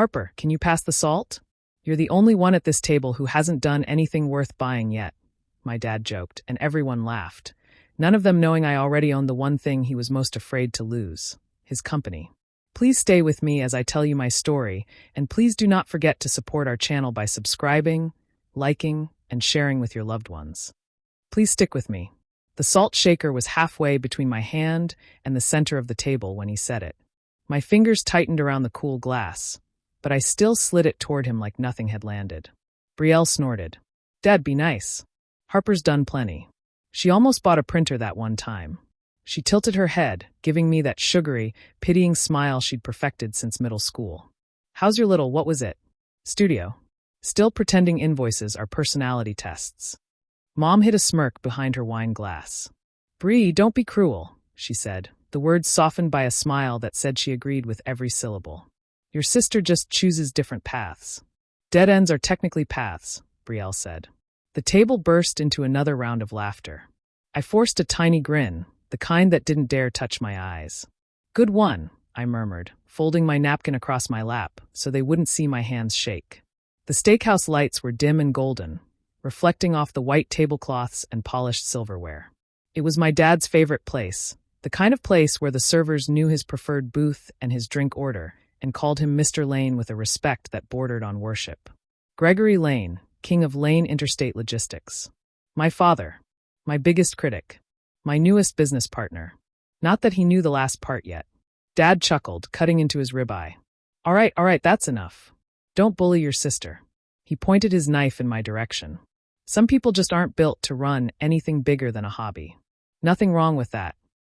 Harper, can you pass the salt? You're the only one at this table who hasn't done anything worth buying yet, my dad joked, and everyone laughed, none of them knowing I already owned the one thing he was most afraid to lose, his company. Please stay with me as I tell you my story, and please do not forget to support our channel by subscribing, liking, and sharing with your loved ones. Please stick with me. The salt shaker was halfway between my hand and the center of the table when he said it. My fingers tightened around the cool glass, but I still slid it toward him like nothing had landed. Brielle snorted. Dad, be nice. Harper's done plenty. She almost bought a printer that one time. She tilted her head, giving me that sugary, pitying smile she'd perfected since middle school. How's your little, what was it? Studio. Still pretending invoices are personality tests. Mom hid a smirk behind her wine glass. Bree, don't be cruel, she said, the words softened by a smile that said she agreed with every syllable. Your sister just chooses different paths. Dead ends are technically paths, Brielle said. The table burst into another round of laughter. I forced a tiny grin, the kind that didn't dare touch my eyes. Good one, I murmured, folding my napkin across my lap so they wouldn't see my hands shake. The steakhouse lights were dim and golden, reflecting off the white tablecloths and polished silverware. It was my dad's favorite place, the kind of place where the servers knew his preferred booth and his drink order, and called him Mr. Lane with a respect that bordered on worship. Gregory Lane, king of Lane Interstate Logistics. My father. My biggest critic. My newest business partner. Not that he knew the last part yet. Dad chuckled, cutting into his ribeye. All right, that's enough. Don't bully your sister. He pointed his knife in my direction. Some people just aren't built to run anything bigger than a hobby. Nothing wrong with that.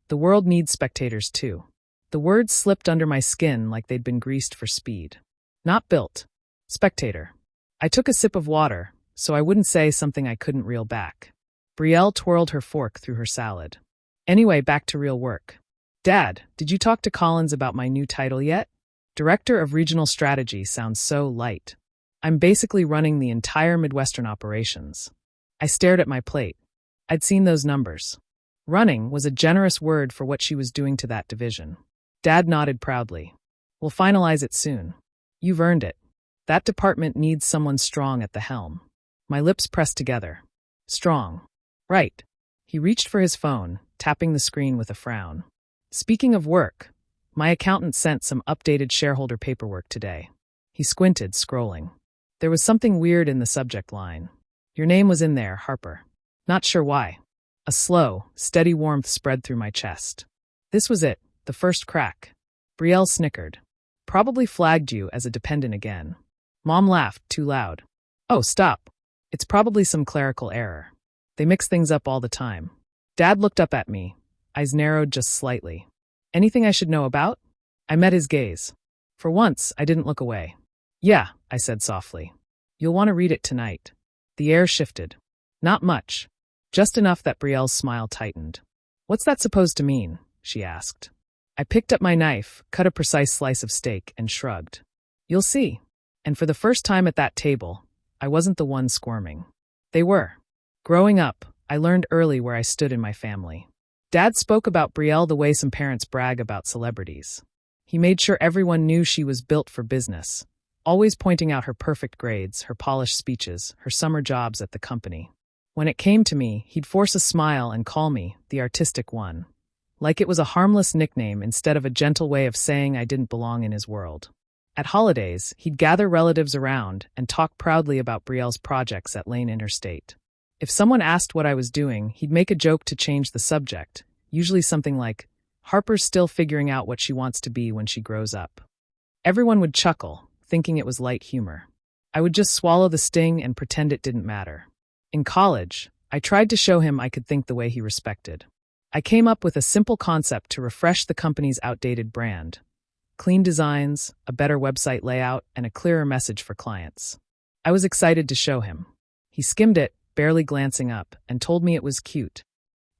The world needs spectators too. The words slipped under my skin like they'd been greased for speed. Not built. Spectator. I took a sip of water, so I wouldn't say something I couldn't reel back. Brielle twirled her fork through her salad. Anyway, back to real work. Dad, did you talk to Collins about my new title yet? Director of Regional Strategy sounds so light. I'm basically running the entire Midwestern operations. I stared at my plate. I'd seen those numbers. Running was a generous word for what she was doing to that division. Dad nodded proudly. We'll finalize it soon. You've earned it. That department needs someone strong at the helm. My lips pressed together. Strong. Right. He reached for his phone, tapping the screen with a frown. Speaking of work, my accountant sent some updated shareholder paperwork today. He squinted, scrolling. There was something weird in the subject line. Your name was in there, Harper. Not sure why. A slow, steady warmth spread through my chest. This was it, the first crack. Brielle snickered. Probably flagged you as a dependent again. Mom laughed, too loud. Oh, stop. It's probably some clerical error. They mix things up all the time. Dad looked up at me, eyes narrowed just slightly. Anything I should know about? I met his gaze. For once, I didn't look away. Yeah, I said softly. You'll want to read it tonight. The air shifted. Not much. Just enough that Brielle's smile tightened. What's that supposed to mean? She asked. I picked up my knife, cut a precise slice of steak, and shrugged. You'll see. And for the first time at that table, I wasn't the one squirming. They were. Growing up, I learned early where I stood in my family. Dad spoke about Brielle the way some parents brag about celebrities. He made sure everyone knew she was built for business, always pointing out her perfect grades, her polished speeches, her summer jobs at the company. When it came to me, he'd force a smile and call me the artistic one, like it was a harmless nickname instead of a gentle way of saying I didn't belong in his world. At holidays, he'd gather relatives around and talk proudly about Brielle's projects at Lane Interstate. If someone asked what I was doing, he'd make a joke to change the subject, usually something like, Harper's still figuring out what she wants to be when she grows up. Everyone would chuckle, thinking it was light humor. I would just swallow the sting and pretend it didn't matter. In college, I tried to show him I could think the way he respected. I came up with a simple concept to refresh the company's outdated brand. Clean designs, a better website layout, and a clearer message for clients. I was excited to show him. He skimmed it, barely glancing up, and told me it was cute.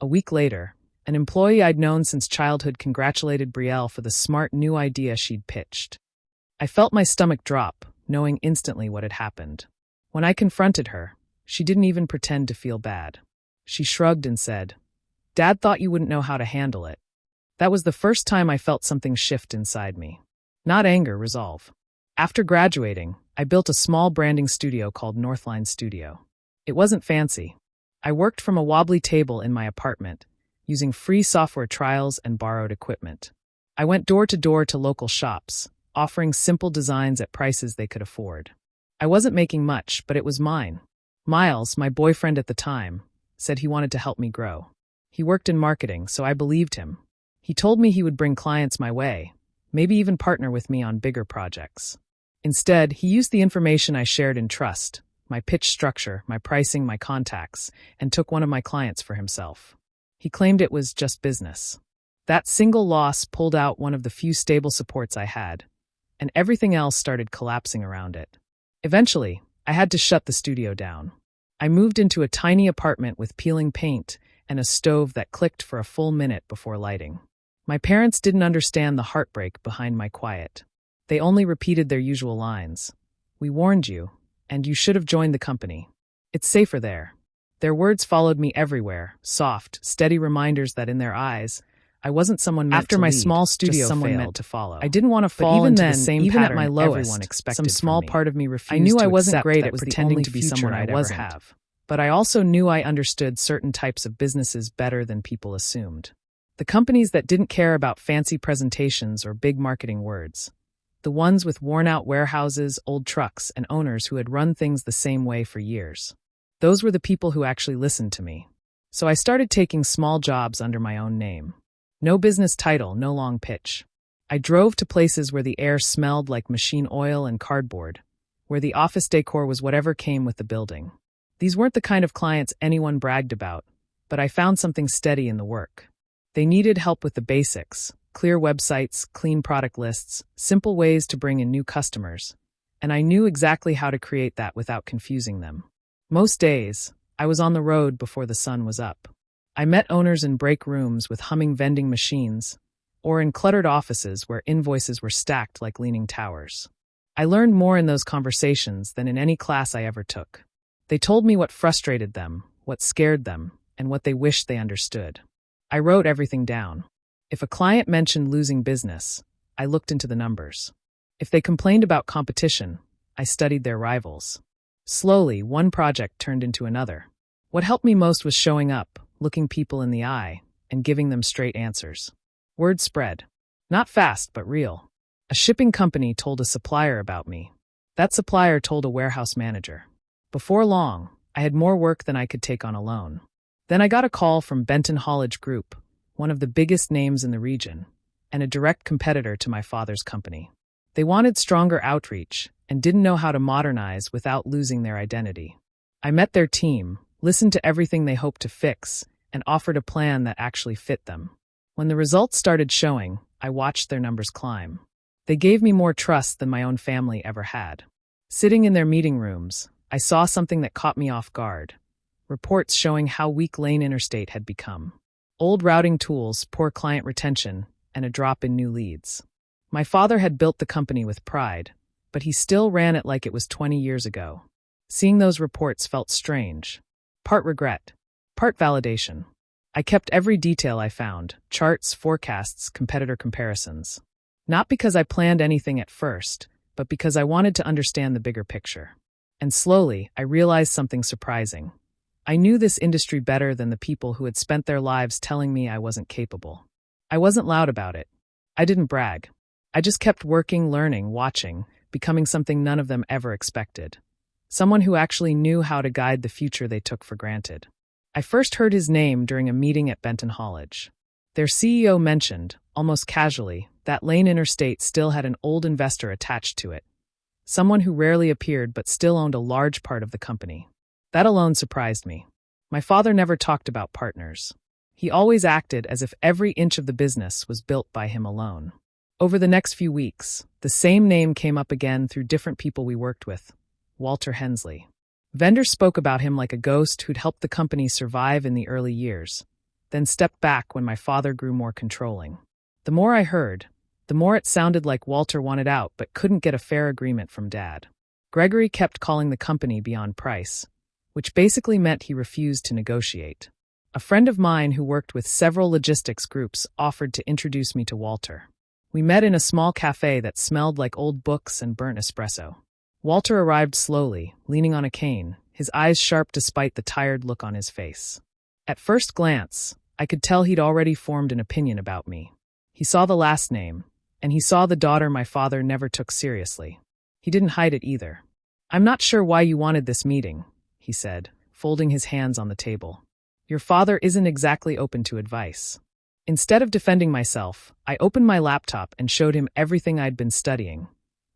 A week later, an employee I'd known since childhood congratulated Brielle for the smart new idea she'd pitched. I felt my stomach drop, knowing instantly what had happened. When I confronted her, she didn't even pretend to feel bad. She shrugged and said, Dad thought you wouldn't know how to handle it. That was the first time I felt something shift inside me. Not anger, resolve. After graduating, I built a small branding studio called Northline Studio. It wasn't fancy. I worked from a wobbly table in my apartment, using free software trials and borrowed equipment. I went door to door to local shops, offering simple designs at prices they could afford. I wasn't making much, but it was mine. Miles, my boyfriend at the time, said he wanted to help me grow. He worked in marketing, so I believed him. He told me he would bring clients my way, maybe even partner with me on bigger projects. Instead, he used the information I shared in trust, my pitch structure, my pricing, my contacts, and took one of my clients for himself. He claimed it was just business. That single loss pulled out one of the few stable supports I had, and everything else started collapsing around it. Eventually, I had to shut the studio down. I moved into a tiny apartment with peeling paint and a stove that clicked for a full minute before lighting. My parents didn't understand the heartbreak behind my quiet. They only repeated their usual lines. "We warned you, and you should have joined the company. It's safer there." Their words followed me everywhere, soft, steady reminders that in their eyes, I wasn't someone meant to lead. After my small studio failed, meant to follow. I didn't want to fall into the same pattern at my lowest, everyone expected some small part of me refused. I knew I wasn't great at pretending to be someone I wasn't. But I also knew I understood certain types of businesses better than people assumed. The companies that didn't care about fancy presentations or big marketing words. The ones with worn-out warehouses, old trucks, and owners who had run things the same way for years. Those were the people who actually listened to me. So I started taking small jobs under my own name. No business title, no long pitch. I drove to places where the air smelled like machine oil and cardboard, where the office decor was whatever came with the building. These weren't the kind of clients anyone bragged about, but I found something steady in the work. They needed help with the basics, clear websites, clean product lists, simple ways to bring in new customers, and I knew exactly how to create that without confusing them. Most days, I was on the road before the sun was up. I met owners in break rooms with humming vending machines, or in cluttered offices where invoices were stacked like leaning towers. I learned more in those conversations than in any class I ever took. They told me what frustrated them, what scared them, and what they wished they understood. I wrote everything down. If a client mentioned losing business, I looked into the numbers. If they complained about competition, I studied their rivals. Slowly, one project turned into another. What helped me most was showing up, looking people in the eye, and giving them straight answers. Word spread. Not fast, but real. A shipping company told a supplier about me. That supplier told a warehouse manager. Before long, I had more work than I could take on alone. Then I got a call from Benton Hollage Group, one of the biggest names in the region, and a direct competitor to my father's company. They wanted stronger outreach and didn't know how to modernize without losing their identity. I met their team, listened to everything they hoped to fix, and offered a plan that actually fit them. When the results started showing, I watched their numbers climb. They gave me more trust than my own family ever had. Sitting in their meeting rooms, I saw something that caught me off guard. Reports showing how weak Lane Interstate had become. Old routing tools, poor client retention, and a drop in new leads. My father had built the company with pride, but he still ran it like it was 20 years ago. Seeing those reports felt strange. Part regret, part validation. I kept every detail I found, charts, forecasts, competitor comparisons. Not because I planned anything at first, but because I wanted to understand the bigger picture. And slowly, I realized something surprising. I knew this industry better than the people who had spent their lives telling me I wasn't capable. I wasn't loud about it. I didn't brag. I just kept working, learning, watching, becoming something none of them ever expected. Someone who actually knew how to guide the future they took for granted. I first heard his name during a meeting at Benton Hollage. Their CEO mentioned, almost casually, that Lane Interstate still had an old investor attached to it. Someone who rarely appeared but still owned a large part of the company. That alone surprised me. My father never talked about partners. He always acted as if every inch of the business was built by him alone. Over the next few weeks, the same name came up again through different people we worked with. Walter Hensley. Vendors spoke about him like a ghost who'd helped the company survive in the early years, then stepped back when my father grew more controlling. The more I heard, the more it sounded like Walter wanted out but couldn't get a fair agreement from Dad. Gregory kept calling the company beyond price, which basically meant he refused to negotiate. A friend of mine who worked with several logistics groups offered to introduce me to Walter. We met in a small cafe that smelled like old books and burnt espresso. Walter arrived slowly, leaning on a cane, his eyes sharp despite the tired look on his face. At first glance, I could tell he'd already formed an opinion about me. He saw the last name, and he saw the daughter my father never took seriously. He didn't hide it either. "I'm not sure why you wanted this meeting," he said, folding his hands on the table. "Your father isn't exactly open to advice." Instead of defending myself, I opened my laptop and showed him everything I'd been studying.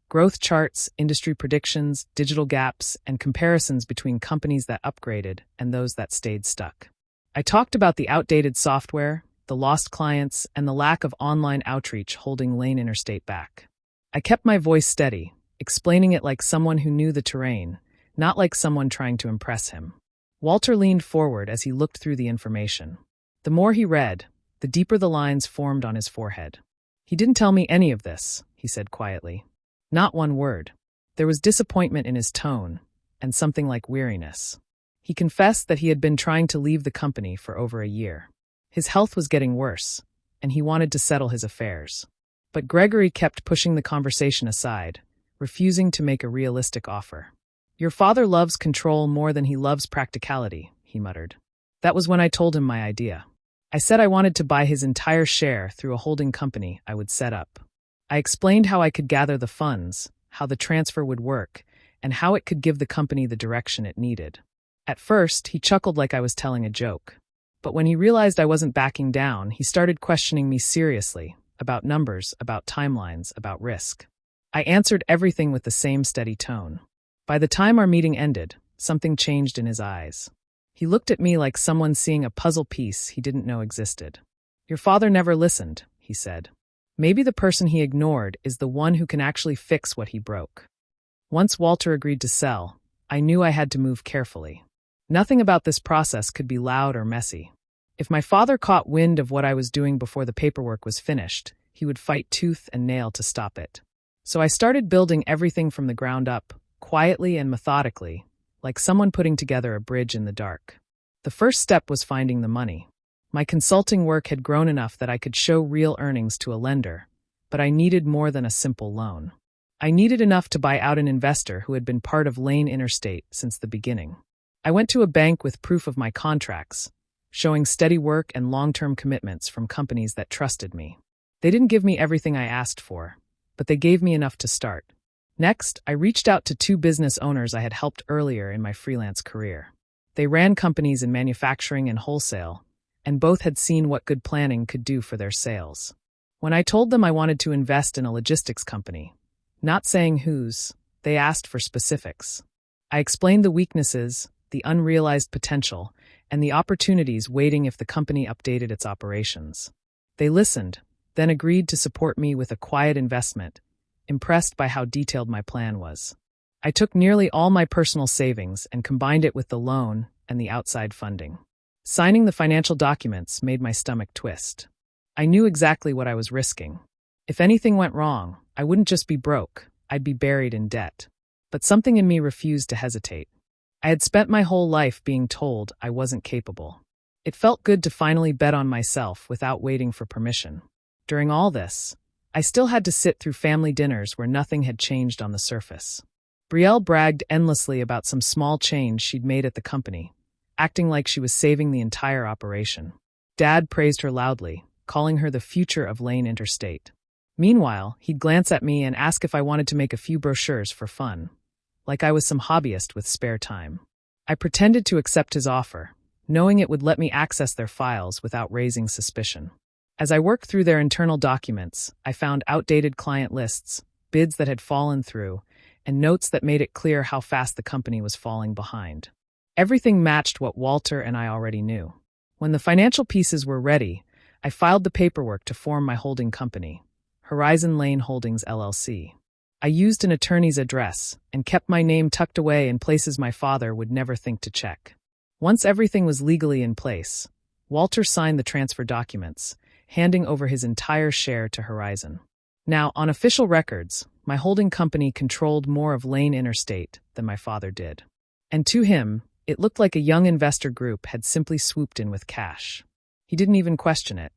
Growth charts, industry predictions, digital gaps, and comparisons between companies that upgraded and those that stayed stuck. I talked about the outdated software, the lost clients, and the lack of online outreach holding Lane Interstate back. I kept my voice steady, explaining it like someone who knew the terrain, not like someone trying to impress him. Walter leaned forward as he looked through the information. The more he read, the deeper the lines formed on his forehead. "He didn't tell me any of this," he said quietly. Not one word. There was disappointment in his tone, and something like weariness. He confessed that he had been trying to leave the company for over a year. His health was getting worse, and he wanted to settle his affairs. But Gregory kept pushing the conversation aside, refusing to make a realistic offer. "Your father loves control more than he loves practicality," he muttered. That was when I told him my idea. I said I wanted to buy his entire share through a holding company I would set up. I explained how I could gather the funds, how the transfer would work, and how it could give the company the direction it needed. At first, he chuckled like I was telling a joke. But when he realized I wasn't backing down, he started questioning me seriously, about numbers, about timelines, about risk. I answered everything with the same steady tone. By the time our meeting ended, something changed in his eyes. He looked at me like someone seeing a puzzle piece he didn't know existed. "Your father never listened," he said. "Maybe the person he ignored is the one who can actually fix what he broke." Once Walter agreed to sell, I knew I had to move carefully. Nothing about this process could be loud or messy. If my father caught wind of what I was doing before the paperwork was finished, he would fight tooth and nail to stop it. So I started building everything from the ground up, quietly and methodically, like someone putting together a bridge in the dark. The first step was finding the money. My consulting work had grown enough that I could show real earnings to a lender, but I needed more than a simple loan. I needed enough to buy out an investor who had been part of Lane Interstate since the beginning. I went to a bank with proof of my contracts, showing steady work and long-term commitments from companies that trusted me. They didn't give me everything I asked for, but they gave me enough to start. Next, I reached out to 2 business owners I had helped earlier in my freelance career. They ran companies in manufacturing and wholesale, and both had seen what good planning could do for their sales. When I told them I wanted to invest in a logistics company, not saying whose, they asked for specifics. I explained the weaknesses, the unrealized potential, and the opportunities waiting if the company updated its operations. They listened, then agreed to support me with a quiet investment, impressed by how detailed my plan was. I took nearly all my personal savings and combined it with the loan and the outside funding. Signing the financial documents made my stomach twist. I knew exactly what I was risking. If anything went wrong, I wouldn't just be broke, I'd be buried in debt. But something in me refused to hesitate. I had spent my whole life being told I wasn't capable. It felt good to finally bet on myself without waiting for permission. During all this, I still had to sit through family dinners where nothing had changed on the surface. Brielle bragged endlessly about some small change she'd made at the company, acting like she was saving the entire operation. Dad praised her loudly, calling her the future of Lane Interstate. Meanwhile, he'd glance at me and ask if I wanted to make a few brochures for fun, like I was some hobbyist with spare time. I pretended to accept his offer, knowing it would let me access their files without raising suspicion. As I worked through their internal documents, I found outdated client lists, bids that had fallen through, and notes that made it clear how fast the company was falling behind. Everything matched what Walter and I already knew. When the financial pieces were ready, I filed the paperwork to form my holding company, Horizon Lane Holdings LLC. I used an attorney's address and kept my name tucked away in places my father would never think to check. Once everything was legally in place, Walter signed the transfer documents, handing over his entire share to Horizon. Now, on official records, my holding company controlled more of Lane Interstate than my father did. And to him, it looked like a young investor group had simply swooped in with cash. He didn't even question it.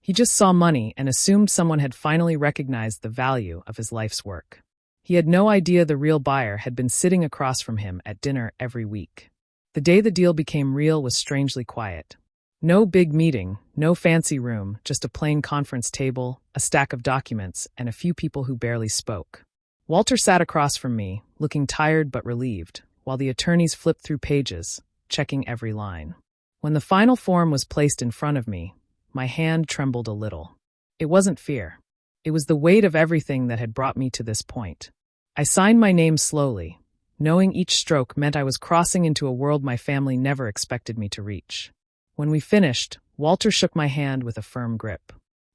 He just saw money and assumed someone had finally recognized the value of his life's work. He had no idea the real buyer had been sitting across from him at dinner every week. The day the deal became real was strangely quiet. No big meeting, no fancy room, just a plain conference table, a stack of documents, and a few people who barely spoke. Walter sat across from me, looking tired but relieved, while the attorneys flipped through pages, checking every line. When the final form was placed in front of me, my hand trembled a little. It wasn't fear. It was the weight of everything that had brought me to this point. I signed my name slowly, knowing each stroke meant I was crossing into a world my family never expected me to reach. When we finished, Walter shook my hand with a firm grip.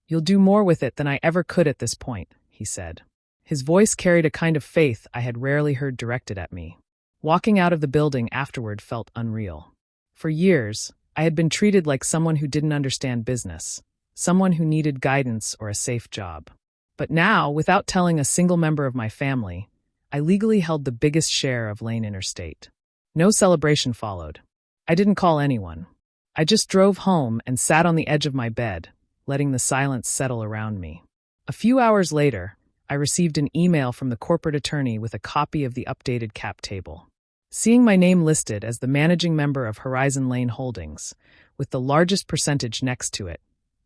"You'll do more with it than I ever could at this point," he said. His voice carried a kind of faith I had rarely heard directed at me. Walking out of the building afterward felt unreal. For years, I had been treated like someone who didn't understand business, someone who needed guidance or a safe job. But now, without telling a single member of my family, I legally held the biggest share of Lane Interstate. No celebration followed. I didn't call anyone. I just drove home and sat on the edge of my bed, letting the silence settle around me. A few hours later, I received an email from the corporate attorney with a copy of the updated cap table. Seeing my name listed as the managing member of Horizon Lane Holdings, with the largest percentage next to it,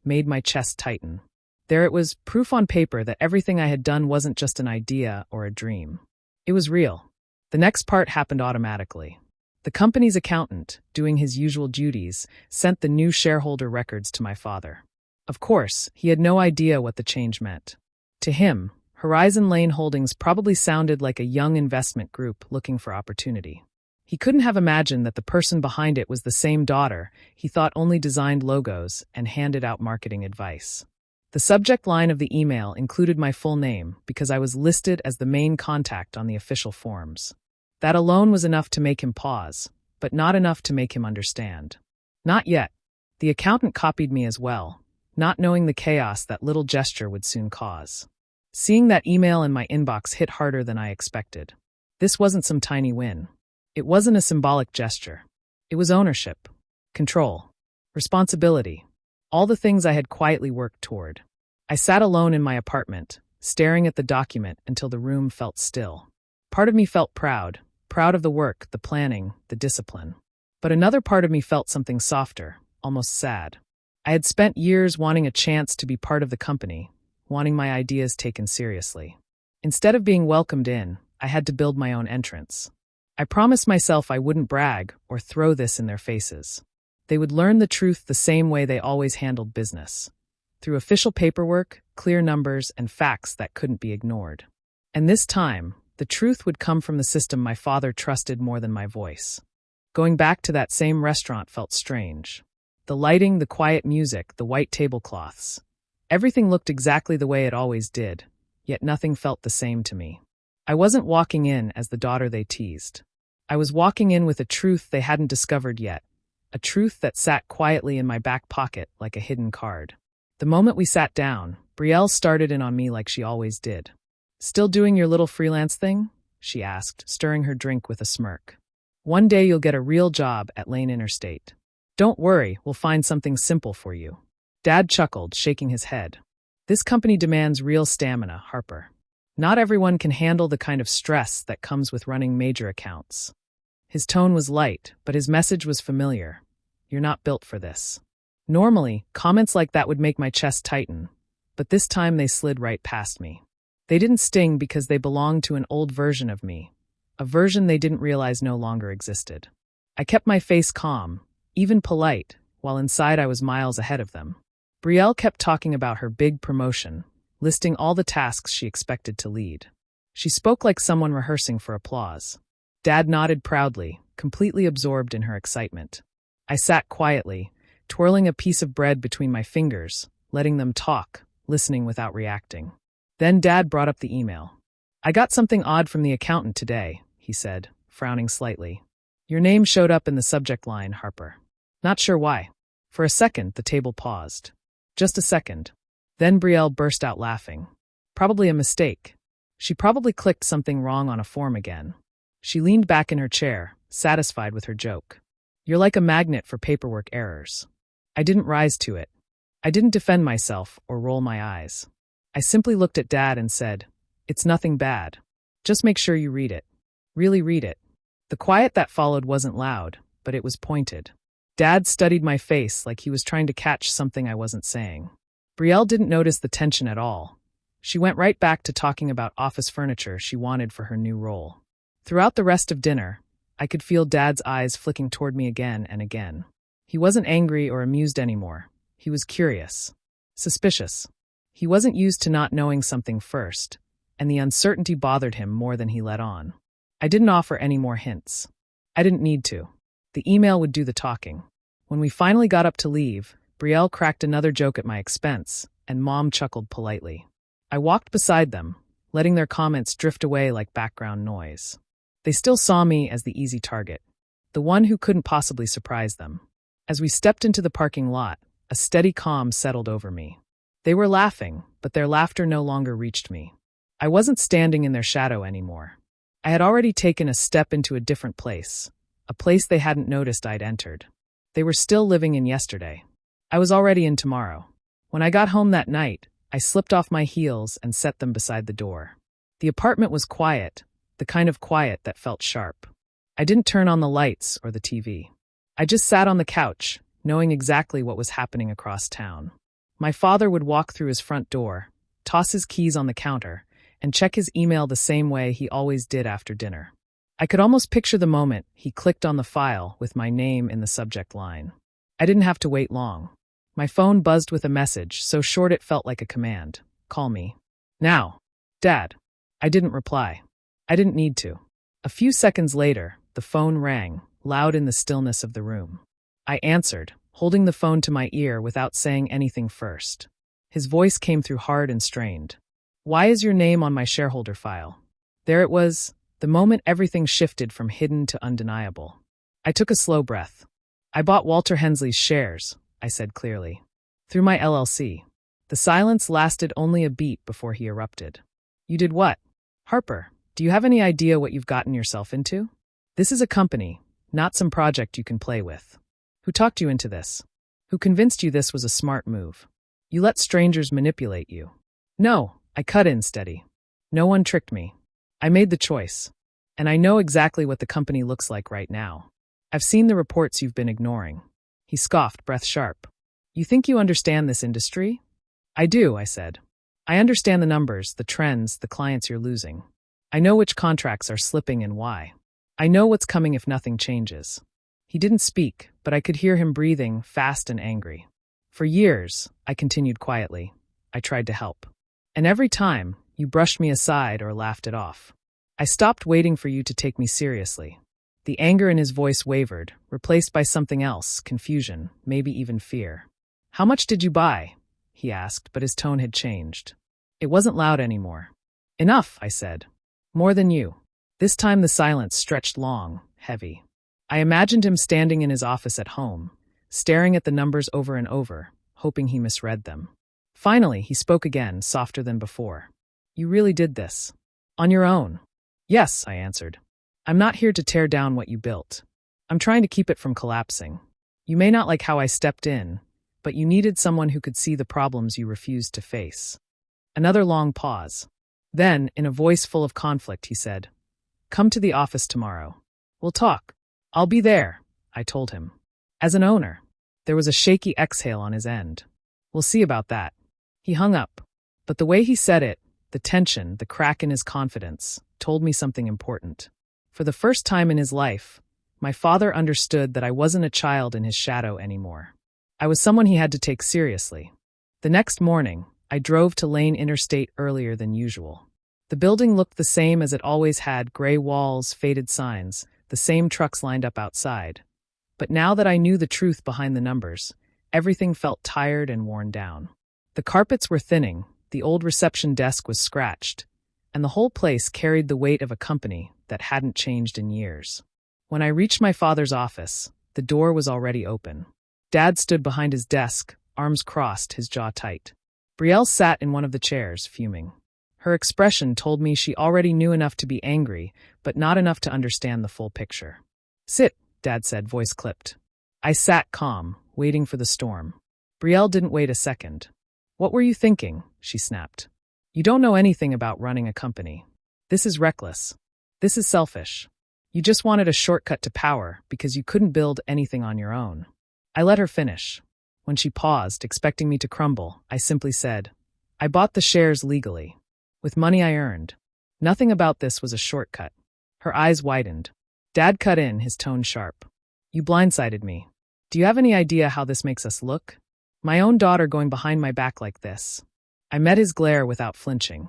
made my chest tighten. There it was, proof on paper that everything I had done wasn't just an idea or a dream. It was real. The next part happened automatically. The company's accountant, doing his usual duties, sent the new shareholder records to my father. Of course, he had no idea what the change meant. To him, Horizon Lane Holdings probably sounded like a young investment group looking for opportunity. He couldn't have imagined that the person behind it was the same daughter he thought only designed logos and handed out marketing advice. The subject line of the email included my full name because I was listed as the main contact on the official forms. That alone was enough to make him pause, but not enough to make him understand. Not yet. The accountant copied me as well, not knowing the chaos that little gesture would soon cause. Seeing that email in my inbox hit harder than I expected. This wasn't some tiny win. It wasn't a symbolic gesture. It was ownership, control, responsibility, all the things I had quietly worked toward. I sat alone in my apartment, staring at the document until the room felt still. Part of me felt proud of the work, the planning, the discipline. But another part of me felt something softer, almost sad. I had spent years wanting a chance to be part of the company, wanting my ideas taken seriously. Instead of being welcomed in, I had to build my own entrance. I promised myself I wouldn't brag or throw this in their faces. They would learn the truth the same way they always handled business, through official paperwork, clear numbers, and facts that couldn't be ignored. And this time, the truth would come from the system my father trusted more than my voice. Going back to that same restaurant felt strange. The lighting, the quiet music, the white tablecloths. Everything looked exactly the way it always did, yet nothing felt the same to me. I wasn't walking in as the daughter they teased. I was walking in with a truth they hadn't discovered yet, a truth that sat quietly in my back pocket like a hidden card. The moment we sat down, Brielle started in on me like she always did. "Still doing your little freelance thing?" she asked, stirring her drink with a smirk. "One day you'll get a real job at Lane Interstate. Don't worry, we'll find something simple for you." Dad chuckled, shaking his head. "This company demands real stamina, Harper. Not everyone can handle the kind of stress that comes with running major accounts." His tone was light, but his message was familiar. "You're not built for this." Normally, comments like that would make my chest tighten, but this time they slid right past me. They didn't sting because they belonged to an old version of me, a version they didn't realize no longer existed. I kept my face calm, even polite, while inside I was miles ahead of them. Brielle kept talking about her big promotion, listing all the tasks she expected to lead. She spoke like someone rehearsing for applause. Dad nodded proudly, completely absorbed in her excitement. I sat quietly, twirling a piece of bread between my fingers, letting them talk, listening without reacting. Then Dad brought up the email. "I got something odd from the accountant today," he said, frowning slightly. "Your name showed up in the subject line, Harper. Not sure why." For a second, the table paused. Just a second. Then Brielle burst out laughing. Probably a mistake. She probably clicked something wrong on a form again. She leaned back in her chair, satisfied with her joke. "You're like a magnet for paperwork errors." I didn't rise to it. I didn't defend myself or roll my eyes. I simply looked at Dad and said, "It's nothing bad. Just make sure you read it. Really read it." The quiet that followed wasn't loud, but it was pointed. Dad studied my face like he was trying to catch something I wasn't saying. Brielle didn't notice the tension at all. She went right back to talking about office furniture she wanted for her new role. Throughout the rest of dinner, I could feel Dad's eyes flicking toward me again and again. He wasn't angry or amused anymore. He was curious, suspicious. He wasn't used to not knowing something first, and the uncertainty bothered him more than he let on. I didn't offer any more hints. I didn't need to. The email would do the talking. When we finally got up to leave, Brielle cracked another joke at my expense, and Mom chuckled politely. I walked beside them, letting their comments drift away like background noise. They still saw me as the easy target, the one who couldn't possibly surprise them. As we stepped into the parking lot, a steady calm settled over me. They were laughing, but their laughter no longer reached me. I wasn't standing in their shadow anymore. I had already taken a step into a different place, a place they hadn't noticed I'd entered. They were still living in yesterday. I was already in tomorrow. When I got home that night, I slipped off my heels and set them beside the door. The apartment was quiet, the kind of quiet that felt sharp. I didn't turn on the lights or the TV. I just sat on the couch, knowing exactly what was happening across town. My father would walk through his front door, toss his keys on the counter, and check his email the same way he always did after dinner. I could almost picture the moment he clicked on the file with my name in the subject line. I didn't have to wait long. My phone buzzed with a message, so short it felt like a command. "Call me. Now." "Dad." I didn't reply. I didn't need to. A few seconds later, the phone rang, loud in the stillness of the room. I answered, holding the phone to my ear without saying anything first. His voice came through hard and strained. "Why is your name on my shareholder file?" There it was, the moment everything shifted from hidden to undeniable. I took a slow breath. "I bought Walter Hensley's shares," I said clearly. "Through my LLC." The silence lasted only a beat before he erupted. "You did what? Harper, do you have any idea what you've gotten yourself into? This is a company, not some project you can play with. Who talked you into this? Who convinced you this was a smart move? You let strangers manipulate you." "No," I cut in steady. "No one tricked me. I made the choice. And I know exactly what the company looks like right now. I've seen the reports you've been ignoring." He scoffed, breath sharp. "You think you understand this industry?" "I do," I said. "I understand the numbers, the trends, the clients you're losing. I know which contracts are slipping and why. I know what's coming if nothing changes." He didn't speak, but I could hear him breathing, fast and angry. "For years," I continued quietly, "I tried to help. And every time, you brushed me aside or laughed it off. I stopped waiting for you to take me seriously." The anger in his voice wavered, replaced by something else, confusion, maybe even fear. "How much did you buy?" he asked, but his tone had changed. It wasn't loud anymore. "Enough," I said. "More than you." This time the silence stretched long, heavy. I imagined him standing in his office at home, staring at the numbers over and over, hoping he misread them. Finally, he spoke again, softer than before. "You really did this? On your own?" "Yes," I answered. "I'm not here to tear down what you built. I'm trying to keep it from collapsing. You may not like how I stepped in, but you needed someone who could see the problems you refused to face." Another long pause. Then, in a voice full of conflict, he said, "Come to the office tomorrow. We'll talk." "I'll be there," I told him. "As an owner." There was a shaky exhale on his end. "We'll see about that." He hung up. But the way he said it, the tension, the crack in his confidence, told me something important. For the first time in his life, my father understood that I wasn't a child in his shadow anymore. I was someone he had to take seriously. The next morning, I drove to Lane Interstate earlier than usual. The building looked the same as it always had, gray walls, faded signs, the same trucks lined up outside. But now that I knew the truth behind the numbers, everything felt tired and worn down. The carpets were thinning, the old reception desk was scratched, and the whole place carried the weight of a company that hadn't changed in years. When I reached my father's office, the door was already open. Dad stood behind his desk, arms crossed, his jaw tight. Brielle sat in one of the chairs, fuming. Her expression told me she already knew enough to be angry, but not enough to understand the full picture. "Sit," Dad said, voice clipped. I sat calm, waiting for the storm. Brielle didn't wait a second. What were you thinking? She snapped. You don't know anything about running a company. This is reckless. This is selfish. You just wanted a shortcut to power because you couldn't build anything on your own. I let her finish. When she paused, expecting me to crumble, I simply said, I bought the shares legally. With money I earned. Nothing about this was a shortcut. Her eyes widened. Dad cut in, his tone sharp. You blindsided me. Do you have any idea how this makes us look? My own daughter going behind my back like this. I met his glare without flinching.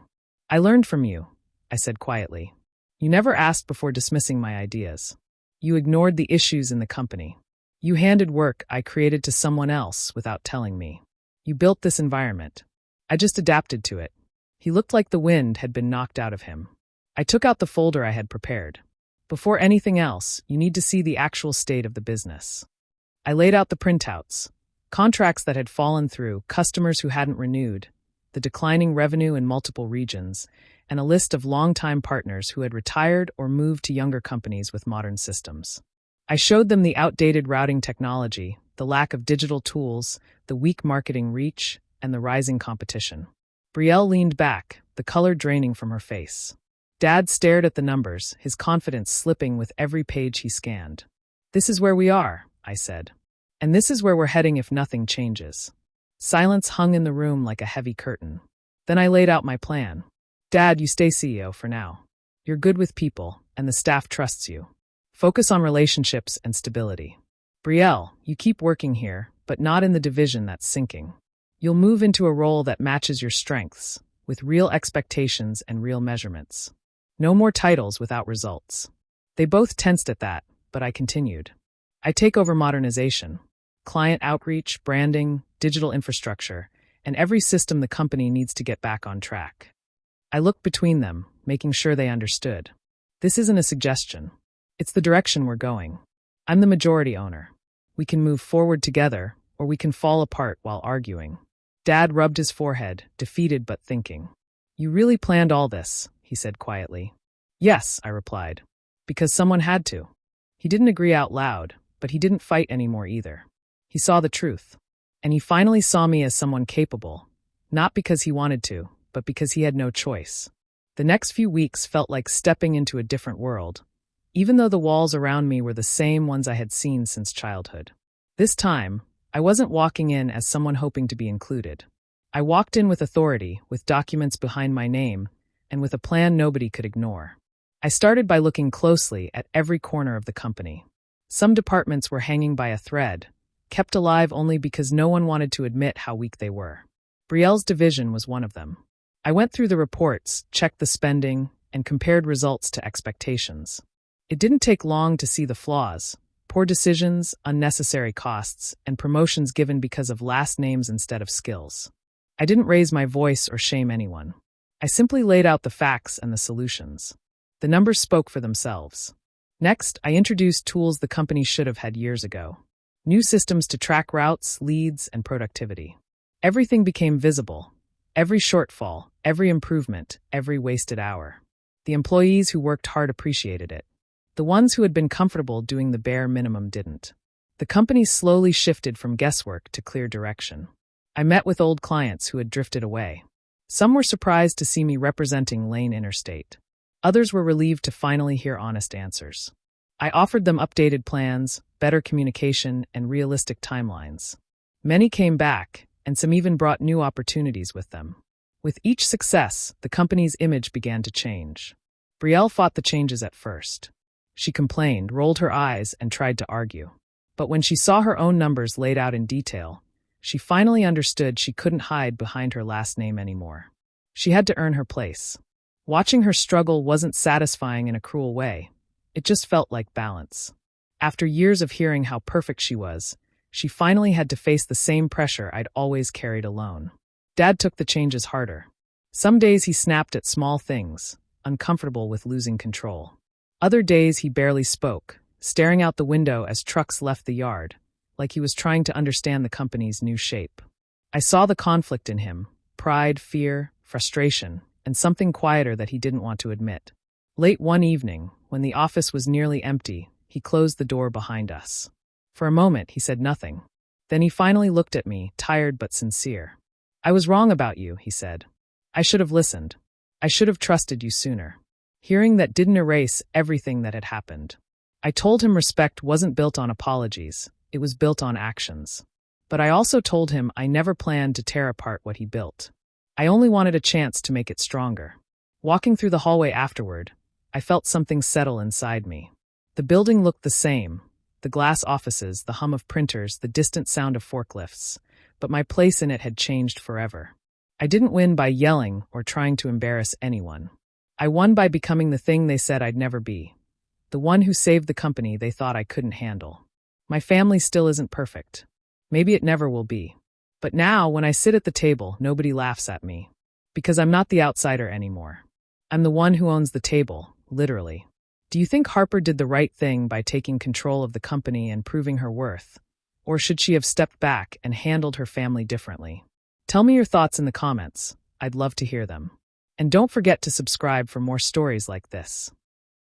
I learned from you, I said quietly. You never asked before dismissing my ideas. You ignored the issues in the company. You handed work I created to someone else without telling me. You built this environment. I just adapted to it. He looked like the wind had been knocked out of him. I took out the folder I had prepared. Before anything else, you need to see the actual state of the business. I laid out the printouts. Contracts that had fallen through, customers who hadn't renewed, the declining revenue in multiple regions, and a list of longtime partners who had retired or moved to younger companies with modern systems. I showed them the outdated routing technology, the lack of digital tools, the weak marketing reach, and the rising competition. Brielle leaned back, the color draining from her face. Dad stared at the numbers, his confidence slipping with every page he scanned. This is where we are, I said. And this is where we're heading if nothing changes. Silence hung in the room like a heavy curtain. Then I laid out my plan. Dad, you stay CEO for now. You're good with people, and the staff trusts you. Focus on relationships and stability. Brielle, you keep working here, but not in the division that's sinking. You'll move into a role that matches your strengths, with real expectations and real measurements. No more titles without results. They both tensed at that, but I continued. I take over modernization, client outreach, branding, digital infrastructure, and every system the company needs to get back on track. I looked between them, making sure they understood. This isn't a suggestion. It's the direction we're going. I'm the majority owner. We can move forward together, or we can fall apart while arguing. Dad rubbed his forehead, defeated but thinking. You really planned all this, he said quietly. Yes, I replied. Because someone had to. He didn't agree out loud, but he didn't fight anymore either. He saw the truth. And he finally saw me as someone capable, not because he wanted to, but because he had no choice. The next few weeks felt like stepping into a different world, even though the walls around me were the same ones I had seen since childhood. This time, I wasn't walking in as someone hoping to be included. I walked in with authority, with documents behind my name, and with a plan nobody could ignore. I started by looking closely at every corner of the company. Some departments were hanging by a thread, kept alive only because no one wanted to admit how weak they were. Brielle's division was one of them. I went through the reports, checked the spending, and compared results to expectations. It didn't take long to see the flaws: poor decisions, unnecessary costs, and promotions given because of last names instead of skills. I didn't raise my voice or shame anyone. I simply laid out the facts and the solutions. The numbers spoke for themselves. Next, I introduced tools the company should have had years ago. New systems to track routes, leads, and productivity. Everything became visible. Every shortfall, every improvement, every wasted hour. The employees who worked hard appreciated it. The ones who had been comfortable doing the bare minimum didn't. The company slowly shifted from guesswork to clear direction. I met with old clients who had drifted away. Some were surprised to see me representing Lane Interstate. Others were relieved to finally hear honest answers. I offered them updated plans, better communication, and realistic timelines. Many came back, and some even brought new opportunities with them. With each success, the company's image began to change. Brielle fought the changes at first. She complained, rolled her eyes, and tried to argue. But when she saw her own numbers laid out in detail, she finally understood she couldn't hide behind her last name anymore. She had to earn her place. Watching her struggle wasn't satisfying in a cruel way. It just felt like balance. After years of hearing how perfect she was, she finally had to face the same pressure I'd always carried alone. Dad took the changes harder. Some days he snapped at small things, uncomfortable with losing control. Other days he barely spoke, staring out the window as trucks left the yard, like he was trying to understand the company's new shape. I saw the conflict in him: pride, fear, frustration, and something quieter that he didn't want to admit. Late one evening, when the office was nearly empty, he closed the door behind us. For a moment, he said nothing. Then he finally looked at me, tired but sincere. I was wrong about you, he said. I should have listened. I should have trusted you sooner. Hearing that didn't erase everything that had happened. I told him respect wasn't built on apologies, it was built on actions. But I also told him I never planned to tear apart what he built. I only wanted a chance to make it stronger. Walking through the hallway afterward, I felt something settle inside me. The building looked the same, the glass offices, the hum of printers, the distant sound of forklifts, but my place in it had changed forever. I didn't win by yelling or trying to embarrass anyone. I won by becoming the thing they said I'd never be. The one who saved the company they thought I couldn't handle. My family still isn't perfect. Maybe it never will be. But now, when I sit at the table, nobody laughs at me. Because I'm not the outsider anymore. I'm the one who owns the table, literally. Do you think Harper did the right thing by taking control of the company and proving her worth? Or should she have stepped back and handled her family differently? Tell me your thoughts in the comments. I'd love to hear them. And don't forget to subscribe for more stories like this.